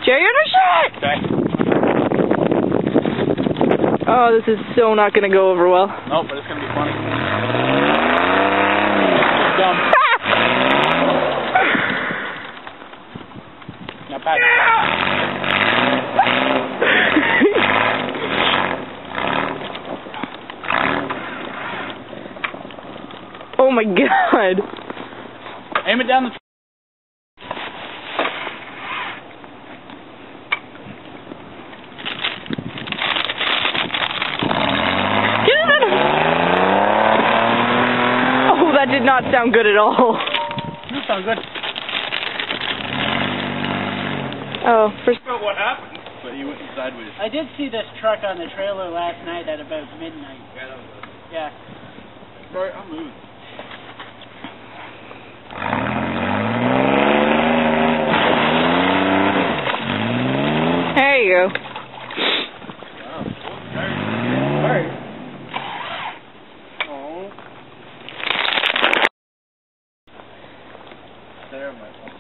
Jerry, undershot! Okay. Oh, this is so not gonna go over well. Nope, but it's gonna be funny. Dumb. Now back. Oh my god. Aim it down the. Oh, that did not sound good at all. You sound good. Oh, first. I don't know what happened, but he went sideways. I did see this truck on the trailer last night at about midnight. Yeah, that was good. Yeah. Sorry, I'm moving. There you go. Alright. Oh. There, my phone.